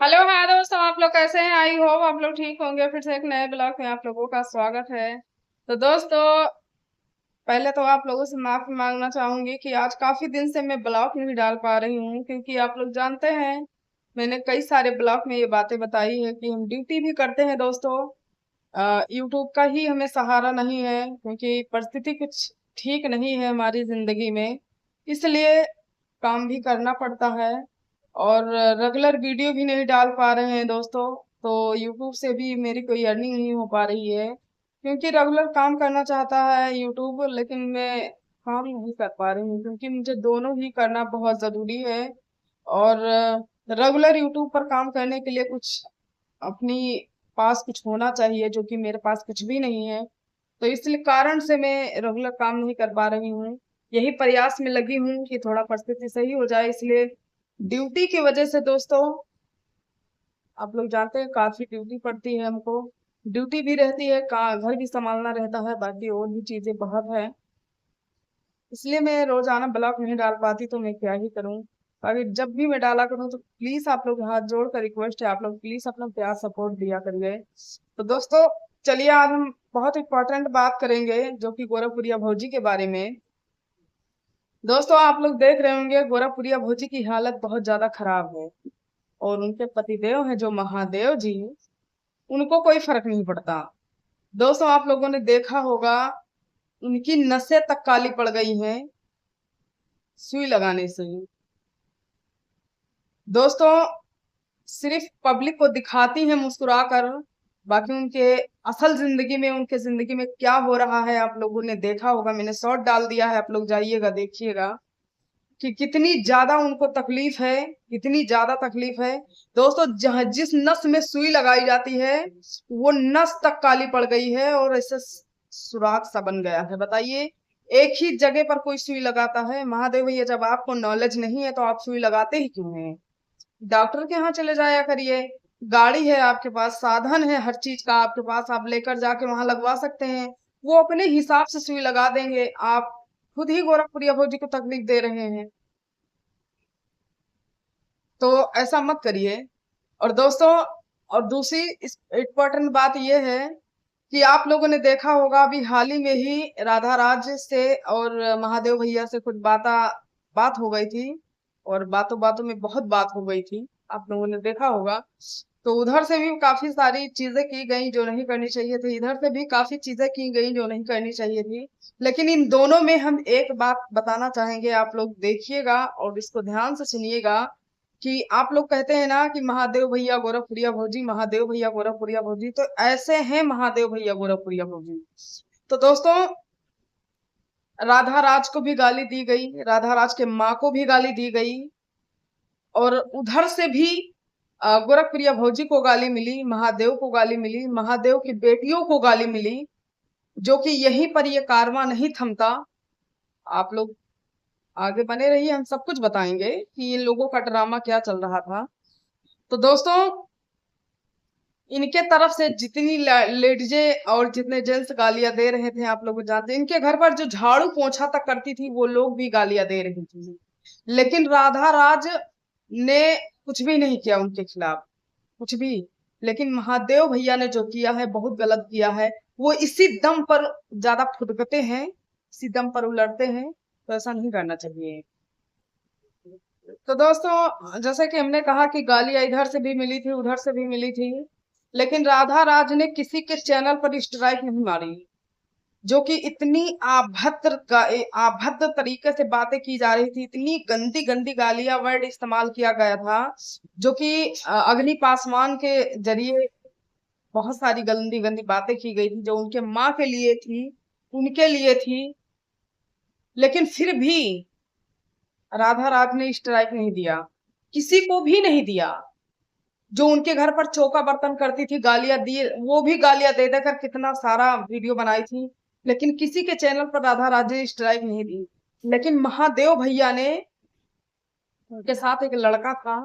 Hello हाँ दोस्तों, आप लोग कैसे हैं? आई होप आप लोग ठीक होंगे। फिर से एक नए ब्लॉग में आप लोगों का स्वागत है। तो दोस्तों, पहले तो आप लोगों से माफी मांगना चाहूंगी कि आज काफी दिन से मैं ब्लॉग नहीं डाल पा रही हूँ, क्योंकि आप लोग जानते हैं मैंने कई सारे ब्लॉग में ये बातें बताई है कि हम ड्यूटी भी करते हैं दोस्तों। यूट्यूब का ही हमें सहारा नहीं है, क्योंकि परिस्थिति कुछ ठीक नहीं है हमारी जिंदगी में। इसलिए काम भी करना पड़ता है और रेगुलर वीडियो भी नहीं डाल पा रहे हैं दोस्तों। तो यूट्यूब से भी मेरी कोई अर्निंग नहीं हो पा रही है, क्योंकि रेगुलर काम करना चाहता है यूट्यूब, लेकिन मैं काम नहीं कर पा रही हूँ, क्योंकि मुझे दोनों ही करना बहुत जरूरी है। और रेगुलर यूट्यूब पर काम करने के लिए कुछ अपनी पास कुछ होना चाहिए, जो कि मेरे पास कुछ भी नहीं है। तो इसलिए कारण से मैं रेगुलर काम नहीं कर पा रही हूँ। यही प्रयास में लगी हूँ कि थोड़ा परिस्थिति सही हो जाए, इसलिए ड्यूटी की वजह से दोस्तों, आप लोग जानते हैं काफी ड्यूटी पड़ती है हमको। ड्यूटी भी रहती है, घर भी संभालना रहता है, बाकी और भी चीजें बहुत है। इसलिए मैं रोजाना ब्लॉग नहीं डाल पाती, तो मैं क्या ही करूं। बाकी जब भी मैं डाला करूं तो प्लीज आप लोग हाथ जोड़ कर रिक्वेस्ट है, आप लोग प्लीज अपना प्यार सपोर्ट दिया करिए। तो दोस्तों, चलिए आज हम बहुत इंपॉर्टेंट बात करेंगे, जो कि गोरखपुरिया भौजी के बारे में। दोस्तों, आप लोग देख रहे होंगे गोरखपुरिया भौजी की हालत बहुत ज्यादा खराब है, और उनके पतिदेव हैं जो महादेव जी, उनको कोई फर्क नहीं पड़ता। दोस्तों, आप लोगों ने देखा होगा उनकी नसें तक काली पड़ गई हैं सुई लगाने से। दोस्तों, सिर्फ पब्लिक को दिखाती हैं मुस्कुराकर, बाकी उनके असल जिंदगी में, उनके जिंदगी में क्या हो रहा है आप लोगों ने देखा होगा। मैंने शॉर्ट डाल दिया है, आप लोग जाइएगा देखिएगा कि कितनी ज्यादा उनको तकलीफ है, कितनी ज्यादा तकलीफ है। दोस्तों, जहां जिस नस में सुई लगाई जाती है वो नस तक काली पड़ गई है, और ऐसे सुराख सा बन गया है। बताइए, एक ही जगह पर कोई सुई लगाता है? महादेव भैया, जब आपको नॉलेज नहीं है तो आप सुई लगाते ही क्यों हैं? डॉक्टर के यहाँ चले जाया करिए। गाड़ी है आपके पास, साधन है हर चीज का आपके पास, आप लेकर जाके वहां लगवा सकते हैं। वो अपने हिसाब से सुई लगा देंगे। आप खुद ही गोरखपुरिया भौजी को तकलीफ दे रहे हैं, तो ऐसा मत करिए। और दोस्तों, और दूसरी इम्पोर्टेंट बात यह है कि आप लोगों ने देखा होगा अभी हाल ही में ही राधा राज से और महादेव भैया से कुछ बात हो गई थी, और बातों बातों में बहुत बात हो गई थी, आप लोगों ने देखा होगा। तो उधर से भी काफी सारी चीजें की गई जो नहीं करनी चाहिए थी, इधर से भी काफी चीजें की गई जो नहीं करनी चाहिए थी। लेकिन इन दोनों में हम एक बात बताना चाहेंगे, आप लोग देखिएगा और इसको ध्यान से सुनिएगा। कि आप लोग कहते हैं ना कि महादेव भैया गोरखपुरिया भौजी, महादेव भैया गोरखपुरिया भौजी, तो ऐसे हैं महादेव भैया गोरखपुरिया भौजी। तो दोस्तों, राधा राज को भी गाली दी गई, राधा राज के माँ को भी गाली दी गई, और उधर से भी गोरखप्रिया भौजी को गाली मिली, महादेव को गाली मिली, महादेव की बेटियों को गाली मिली। जो कि यहीं पर ये कारवां नहीं थमता। आप लोग आगे बने रहिए, हम सब कुछ बताएंगे कि इन लोगों का ड्रामा क्या चल रहा था। तो दोस्तों, इनके तरफ से जितनी लेडीजें और जितने जेंट्स गालियां दे रहे थे, आप लोग जानते हैं, इनके घर पर जो झाड़ू पोंछा तक करती थी वो लोग भी गालियां दे रही थी। लेकिन राधा राज ने कुछ भी नहीं किया उनके खिलाफ, कुछ भी। लेकिन महादेव भैया ने जो किया है बहुत गलत किया है। वो इसी दम पर ज्यादा फुदकते हैं, इसी दम पर उलटते हैं, तो ऐसा नहीं करना चाहिए। तो दोस्तों, जैसे कि हमने कहा कि गालियां इधर से भी मिली थी, उधर से भी मिली थी, लेकिन राधा राज ने किसी के चैनल पर स्ट्राइक नहीं मारी। जो कि इतनी अभद्र तरीके से बातें की जा रही थी, इतनी गंदी गंदी गालियां वर्ड इस्तेमाल किया गया था, जो कि अग्नि पासवान के जरिए बहुत सारी गंदी गंदी बातें की गई थी, जो उनके माँ के लिए थी, उनके लिए थी। लेकिन फिर भी राधा राज ने स्ट्राइक नहीं दिया, किसी को भी नहीं दिया। जो उनके घर पर चौका बर्तन करती थी, गालियां दी, वो भी गालियां दे देकर कितना सारा वीडियो बनाई थी, लेकिन किसी के चैनल पर राधा राज ने स्ट्राइक नहीं दी। लेकिन महादेव भैया ने, उनके साथ एक लड़का था,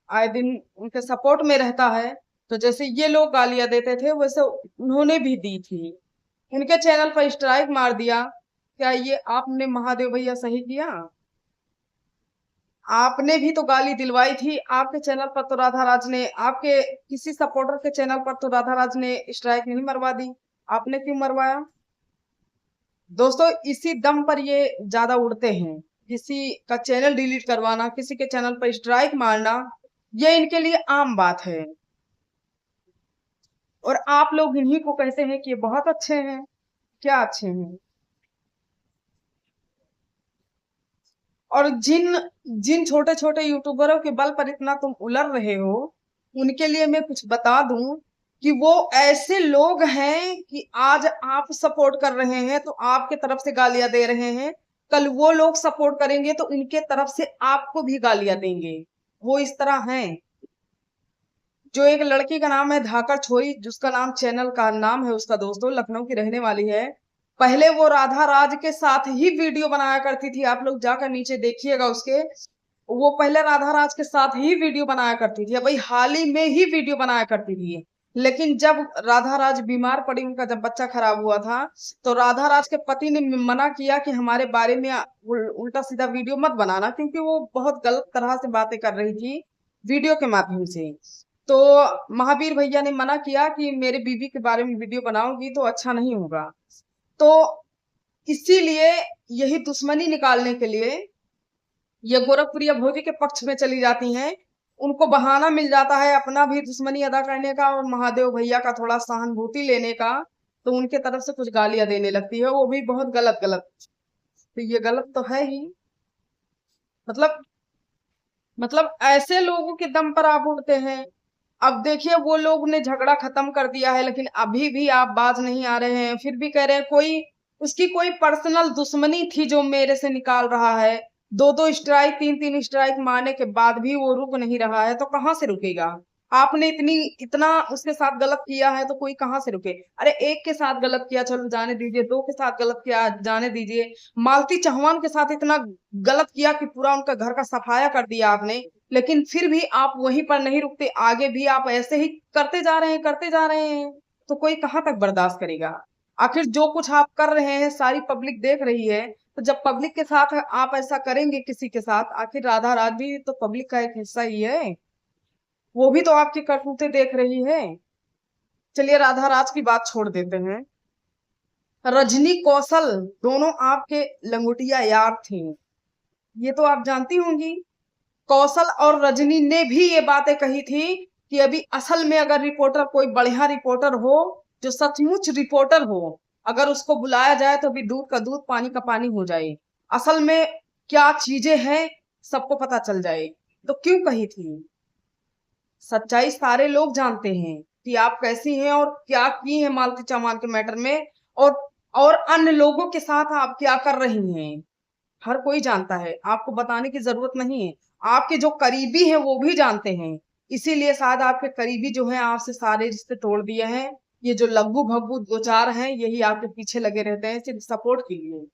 आए दिन उनके सपोर्ट में रहता है, तो जैसे ये लोग गालियां देते थे वैसे उन्होंने भी दी थी। उनके चैनल पर स्ट्राइक मार दिया। क्या ये आपने महादेव भैया सही किया? आपने भी तो गाली दिलवाई थी। आपके चैनल पर तो राधा राज ने, आपके किसी सपोर्टर के चैनल पर तो राधा राज ने स्ट्राइक नहीं मरवा दी, आपने क्यों मरवाया? दोस्तों इसी दम पर ये ज्यादा उड़ते हैं, किसी का चैनल डिलीट करवाना, किसी के चैनल पर स्ट्राइक मारना, ये इनके लिए आम बात है। और आप लोग इन्हीं को कहते हैं कि ये बहुत अच्छे हैं। क्या अच्छे हैं? और जिन जिन छोटे छोटे यूट्यूबरों के बल पर इतना तुम उलझ रहे हो, उनके लिए मैं कुछ बता दूं कि वो ऐसे लोग हैं कि आज आप सपोर्ट कर रहे हैं तो आपके तरफ से गालियां दे रहे हैं, कल वो लोग सपोर्ट करेंगे तो उनके तरफ से आपको भी गालियां देंगे। वो इस तरह हैं। जो एक लड़की का नाम है धाकड़ छोरी, जिसका नाम चैनल का नाम है उसका, दोस्तों लखनऊ की रहने वाली है। पहले वो राधा राज के साथ ही वीडियो बनाया करती थी, आप लोग जाकर नीचे देखिएगा उसके। वो पहले राधा राज के साथ ही वीडियो बनाया करती थी, भाई हाल ही में ही वीडियो बनाया करती थी। लेकिन जब राधा राज बीमार पड़ी, उनका जब बच्चा खराब हुआ था, तो राधा राज के पति ने मना किया कि हमारे बारे में उल्टा सीधा वीडियो मत बनाना, क्योंकि वो बहुत गलत तरह से बातें कर रही थी वीडियो के माध्यम से। तो महावीर भैया ने मना किया कि मेरे बीवी के बारे में वीडियो बनाओगी तो अच्छा नहीं होगा। तो इसीलिए यही दुश्मनी निकालने के लिए ये गोरखप्रिया भौजी के पक्ष में चली जाती हैं। उनको बहाना मिल जाता है अपना भी दुश्मनी अदा करने का और महादेव भैया का थोड़ा सहानुभूति लेने का, तो उनके तरफ से कुछ गालियां देने लगती है, वो भी बहुत गलत गलत। तो ये गलत तो है ही। मतलब ऐसे लोगों के दम पर आप उड़ते हैं। अब देखिए वो लोग ने झगड़ा खत्म कर दिया है, लेकिन अभी भी आप बाज नहीं आ रहे हैं, फिर भी कह रहे हैं कोई उसकी कोई पर्सनल दुश्मनी थी जो मेरे से निकाल रहा है। दो दो स्ट्राइक, तीन तीन स्ट्राइक मारने के बाद भी वो रुक नहीं रहा है, तो कहाँ से रुकेगा? आपने इतना उसके साथ गलत किया है तो कोई कहाँ से रुके? अरे एक के साथ गलत किया चलो जाने दीजिए, दो के साथ गलत किया जाने दीजिए, मालती चौहान के साथ इतना गलत किया कि पूरा उनका घर का सफाया कर दिया आपने, लेकिन फिर भी आप वहीं पर नहीं रुकते, आगे भी आप ऐसे ही करते जा रहे हैं, करते जा रहे हैं। तो कोई कहाँ तक बर्दाश्त करेगा? आखिर जो कुछ आप कर रहे हैं सारी पब्लिक देख रही है, तो जब पब्लिक के साथ आप ऐसा करेंगे किसी के साथ, आखिर राधा राज भी तो पब्लिक का एक हिस्सा ही है, वो भी तो आपकी करतूतें देख रही है। चलिए राधा राज की बात छोड़ देते हैं। रजनी कौशल दोनों आपके लंगोटिया यार थे, ये तो आप जानती होंगी। कौशल और रजनी ने भी ये बातें कही थी कि अभी असल में अगर रिपोर्टर कोई बढ़िया रिपोर्टर हो, जो सचमुच रिपोर्टर हो, अगर उसको बुलाया जाए तो भी दूध का दूध पानी का पानी हो जाए, असल में क्या चीजें हैं सबको पता चल जाए। तो क्यों कही थी? सच्चाई सारे लोग जानते हैं कि आप कैसी हैं और क्या की हैं मालती चौहान के मैटर में, और और अन्य लोगों के साथ आप क्या कर रही हैं, हर कोई जानता है, आपको बताने की जरूरत नहीं है। आपके जो करीबी हैं वो भी जानते हैं, इसीलिए शायद आपके करीबी जो हैं आपसे सारे रिश्ते तोड़ दिए हैं। ये जो लग्गू भग्गू दो चार हैं यही आपके पीछे लगे रहते हैं सिर्फ सपोर्ट के लिए।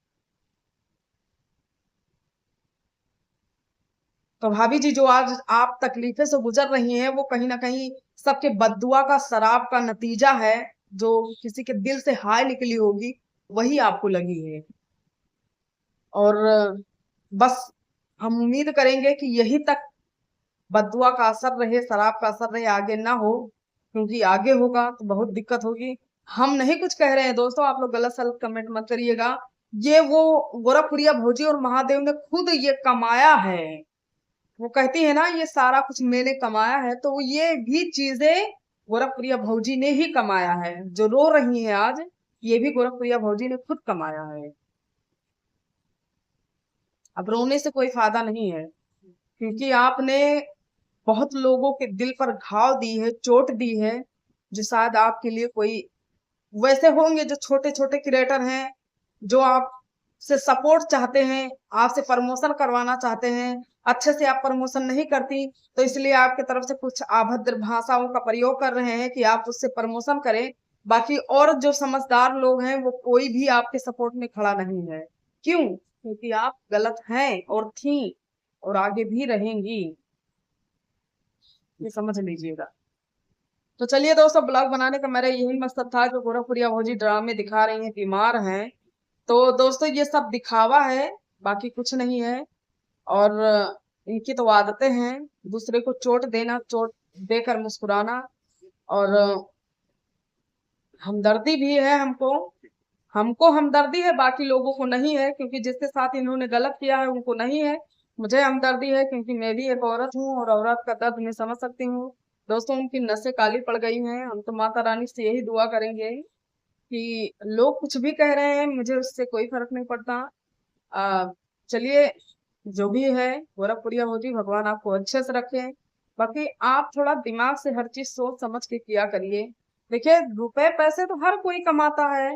तो भाभी जी जो आज आप तकलीफे से गुजर रही हैं वो कहीं ना कहीं सबके बद्दुआ का, शराब का नतीजा है। जो किसी के दिल से हाय निकली होगी वही आपको लगी है। और बस हम उम्मीद करेंगे कि यही तक बददुआ का असर रहे, शराब का असर रहे, आगे ना हो, क्योंकि आगे होगा तो बहुत दिक्कत होगी। हम नहीं कुछ कह रहे हैं दोस्तों, आप लोग गलत सलत कमेंट मत करिएगा। ये वो गोरखपुरिया भौजी और महादेव ने खुद ये कमाया है। वो कहती है ना ये सारा कुछ मैंने कमाया है, तो ये भी चीजें गोरखपुरिया भौजी ने ही कमाया है। जो रो रही है आज, ये भी गोरखपुरिया भौजी ने खुद कमाया है। अब रोने से कोई फायदा नहीं है, क्योंकि आपने बहुत लोगों के दिल पर घाव दी है, चोट दी है, जो शायद आपके लिए कोई वैसे होंगे जो छोटे छोटे क्रिएटर हैं, जो आप से सपोर्ट चाहते हैं, आपसे प्रमोशन करवाना चाहते हैं, अच्छे से आप प्रमोशन नहीं करती, तो इसलिए आपके तरफ से कुछ अभद्र भाषाओं का प्रयोग कर रहे हैं कि आप उससे प्रमोशन करें। बाकी और जो समझदार लोग हैं वो कोई भी आपके सपोर्ट में खड़ा नहीं है। क्यों? क्योंकि आप गलत हैं और थी और आगे भी रहेंगी, ये समझ लीजिएगा। तो चलिए दोस्तों, ब्लॉग बनाने का मेरा यही मकसद था कि गोरखपुरिया भौजी ड्रामे दिखा रही हैं, बीमार हैं। तो दोस्तों ये सब दिखावा है, बाकी कुछ नहीं है। और इनकी तो आदतें हैं, दूसरे को चोट देना, चोट देकर मुस्कुराना। और हमदर्दी भी है हमको, हमको हमदर्दी है, बाकी लोगों को नहीं है, क्योंकि जिसके साथ इन्होंने गलत किया है उनको नहीं है। मुझे हमदर्दी है क्योंकि मैं भी एक औरत हूँ और औरत का दर्द मैं समझ सकती हूँ। दोस्तों, उनकी नसें काली पड़ गई हैं। हम तो माता रानी से यही दुआ करेंगे कि लोग कुछ भी कह रहे हैं, मुझे उससे कोई फर्क नहीं पड़ता। आ, चलिए, जो भी है गोरखपुरिया हो जी, भगवान आपको अच्छे से रखे। बाकी आप थोड़ा दिमाग से हर चीज सोच समझ के किया करिए। देखिए, रुपए पैसे तो हर कोई कमाता है,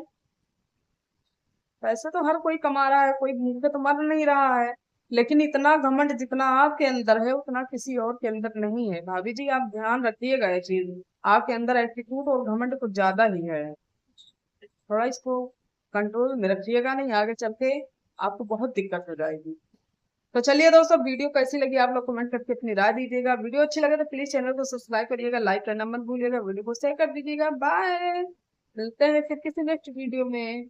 पैसे तो हर कोई कमा रहा है, कोई भूखे तो मर नहीं रहा है। लेकिन इतना घमंड जितना आपके अंदर है उतना किसी और के अंदर नहीं है। भाभी जी, आप ध्यान रखिएगा ये चीज, आपके अंदर एटीट्यूड और घमंड कुछ ज्यादा ही है। थोड़ा इसको कंट्रोल में रखिएगा, नहीं आगे चल के आपको बहुत दिक्कत हो जाएगी। तो चलिए दोस्तों, वीडियो कैसी लगी आप लोग कमेंट करके अपनी राय दीजिएगा। वीडियो अच्छी लगे तो प्लीज चैनल को सब्सक्राइब करिएगा, लाइक करना मत भूलिएगा, वीडियो को शेयर कर दीजिएगा। बाय, मिलते हैं फिर किसी नेक्स्ट वीडियो में।